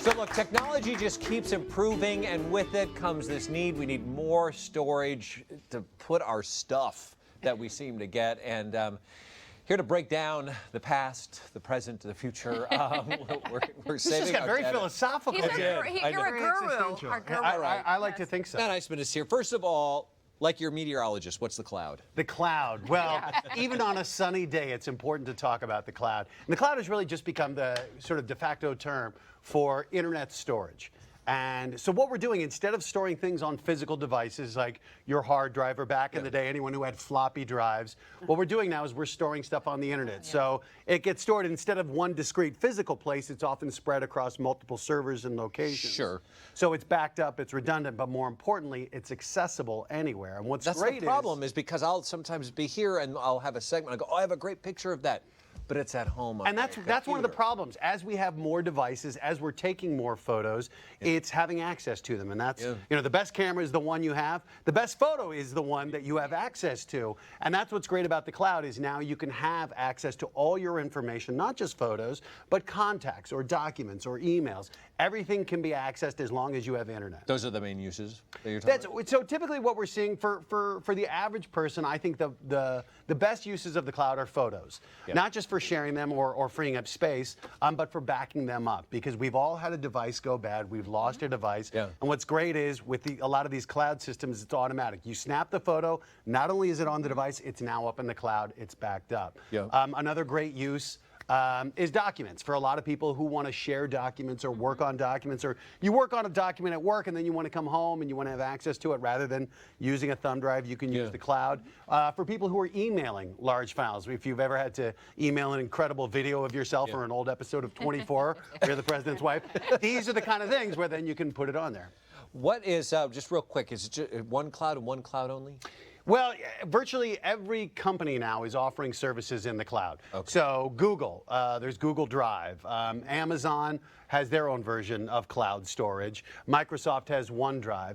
So look, technology just keeps improving, and with it comes this need. We need more storage to put our stuff that we seem to get. And here to break down the past, the present, the future. We're This saving just got our very data. philosophical. You're I a know. guru. Our guru. I like to think so. Matt Iseman is here. First of all, like your meteorologist, what's the cloud? The cloud. Well, even on a sunny day, it's important to talk about the cloud. And the cloud has really just become the sort of de facto term for internet storage. And so what we're doing, instead of storing things on physical devices like your hard drive, or back in the day, anyone who had floppy drives, what we're doing now is we're storing stuff on the internet. So it gets stored instead of one discrete physical place, it's often spread across multiple servers and locations. Sure. So it's backed up, it's redundant, but more importantly, it's accessible anywhere. And what's That's great the problem is because I'll sometimes be here and I'll have a segment. I go, oh, I have a great picture of that. But it's at home. And that's one of the problems. As we have more devices, as we're taking more photos, it's having access to them. And that's, you know, the best camera is the one you have. The best photo is the one that you have access to. And that's what's great about the cloud is now you can have access to all your information, not just photos, but contacts or documents or emails. Everything can be accessed as long as you have internet. Those are the main uses that you're talking about? So typically what we're seeing for the average person, I think the best uses of the cloud are photos. Not just for sharing them or freeing up space, but for backing them up. Because we've all had a device go bad, we've lost a device. And what's great is with a lot of these cloud systems, it's automatic. You snap the photo, not only is it on the device, it's now up in the cloud, it's backed up. Another great use is documents. For a lot of people who want to share documents or work on documents, or you work on a document at work and then you want to come home and you want to have access to it rather than using a thumb drive, you can use the cloud. For people who are emailing large files, if you've ever had to email an incredible video of yourself or an old episode of 24, where you're the president's wife, these are the kind of things where then you can put it on there. What is, just real quick, is it just one cloud and one cloud only? Well, virtually every company now is offering services in the cloud. So Google, there's Google Drive. Amazon has their own version of cloud storage. Microsoft has OneDrive.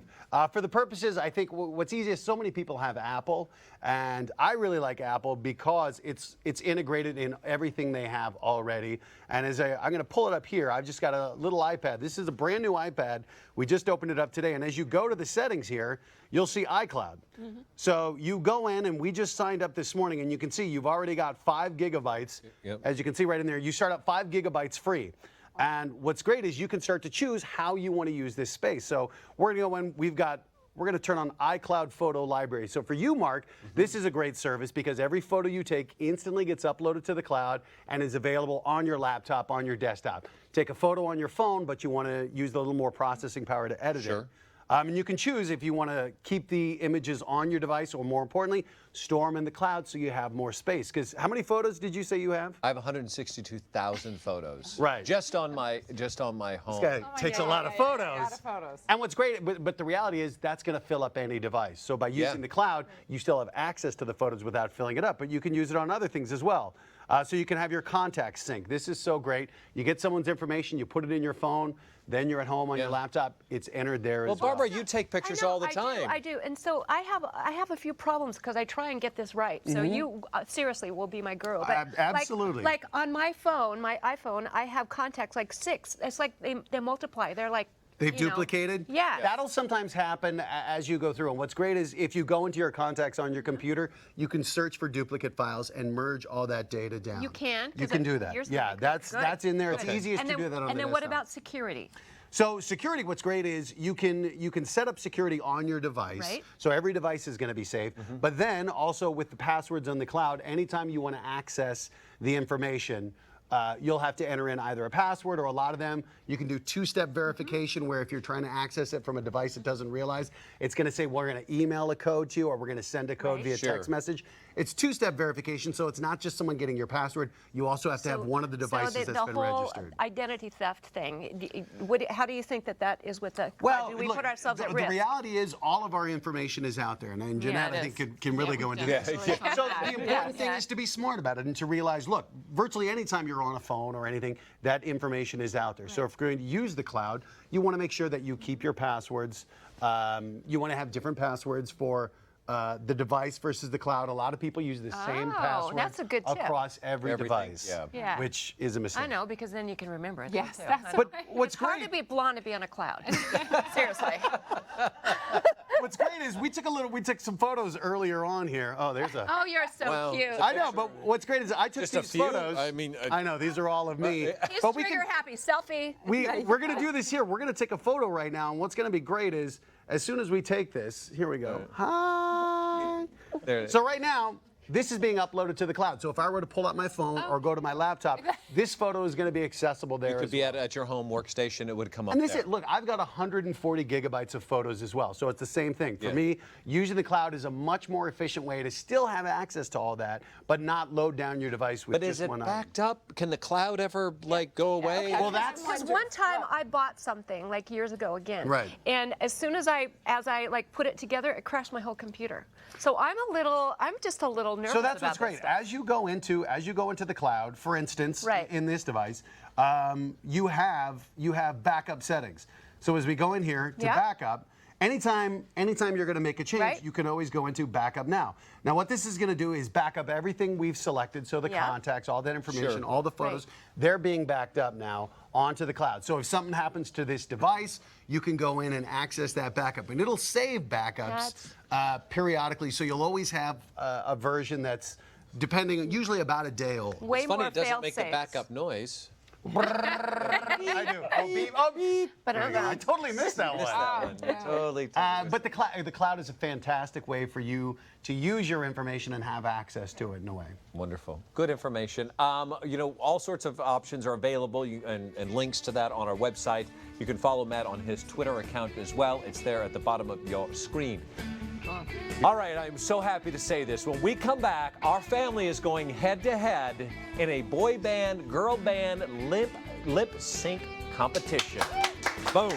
For the purposes, I think what's easiest, so many people have Apple, and I really like Apple because it's integrated in everything they have already. And I'm going to pull it up here. I've just got a little iPad. This is a brand new iPad. We just opened it up today, and as you go to the settings here, you'll see iCloud. So you go in, and we just signed up this morning, and you can see you've already got 5 gigabytes. As you can see right in there, you start up 5 gigabytes free. And what's great is you can start to choose how you want to use this space. So we're going to go in, we're going to turn on iCloud Photo Library. So for you, Mark, this is a great service because every photo you take instantly gets uploaded to the cloud and is available on your laptop, on your desktop. Take a photo on your phone, but you want to use a little more processing power to edit it. And you can choose if you want to keep the images on your device, or more importantly, store them in the cloud so you have more space. Because how many photos did you say you have? I have 162,000 photos. Right. Just on my home. This guy takes a lot of photos. And what's great, but the reality is that's going to fill up any device. So by using the cloud, you still have access to the photos without filling it up, but you can use it on other things as well. So you can have your contacts sync. This is so great. You get someone's information, you put it in your phone, then you're at home on your laptop, it's entered there as well. Barbara, you take pictures all the time. I do. And so I have a few problems because I try and get this right. So you seriously will be my guru. But absolutely. Like on my phone, my iPhone, I have contacts like 6. It's like they multiply. They're like, they've duplicated? Yeah. That'll sometimes happen as you go through. And what's great is if you go into your contacts on your computer, you can search for duplicate files and merge all that data down. You can? You can do that. Yeah, that's in there. It's easiest to do that on the desktop. And then what about security? So security, what's great is you can set up security on your device. So every device is going to be safe. But then also with the passwords on the cloud, anytime you want to access the information, you'll have to enter in either a password, or a lot of them, you can do two-step verification where if you're trying to access it from a device it doesn't realize, it's going to say, we're going to email a code to you, or we're going to send a code via text message. It's two-step verification, so it's not just someone getting your password. You also have to have one of the devices that's been registered. The whole identity theft thing, how do you think that is with the do we put ourselves at risk? The reality is all of our information is out there, and Jeanette, I think, can really go into this. So the important thing is to be smart about it and to realize, look, virtually anytime you're on a phone or anything, that information is out there. So if you're going to use the cloud, you want to make sure that you keep your passwords. You want to have different passwords for the device versus the cloud. A lot of people use the same password that's a good tip. across every Everything, device, Yeah. which is a mistake. I know, because then you can remember it. Yes, too. that's I know. But what's It's hard great, to be blonde and be on a cloud. Seriously. what's great is we took some photos earlier on here. Oh, there's a. Oh, you're so Well, cute. I know, but what's great is I took Just a these few? photos. I mean, I know these are all of me. He's but we trigger can. happy. Selfie. We're going to do this here. We're going to take a photo right now, and what's going to be great is as soon as we take this, here we go. Hi. There. So right now, this is being uploaded to the cloud. So if I were to pull out my phone or go to my laptop, this photo is going to be accessible there. You could as be well. at your home workstation. It would come up And this there. is, look, I've got 140 gigabytes of photos as well. So it's the same thing. For Yeah. me, using the cloud is a much more efficient way to still have access to all that, but not load down your device with But just is it one item. backed up? Can the cloud ever go away? Well, that's Because one time I bought something like years ago again, Right. and as soon as I like put it together, it crashed my whole computer. So I'm just a little nervous. So that's about what's great. this stuff. As you go into the cloud, for instance, Right. in this device, you have backup settings. So as we go in here to Yeah. backup, anytime you're going to make a change, Right. you can always go into backup now. Now what this is going to do is back up everything we've selected, so the Yeah. contacts, all that information, Sure. all the photos, they're being backed up now onto the cloud. So if something happens to this device, you can go in and access that backup, and it'll save backups periodically. So you'll always have a version that's usually about a day old. Way It's funny, more it doesn't fail make safes. the backup noise. I do. Oh, beep. Oh, beep. But There you go. I totally missed that one. That one. Totally. But the cloud is a fantastic way for you to use your information and have access to it in a way. Wonderful. Good information. All sorts of options are available and links to that on our website. You can follow Matt on his Twitter account as well. It's there at the bottom of your screen. All right, I'm so happy to say this. When we come back, our family is going head-to-head in a boy band, girl band lip sync competition. Boom.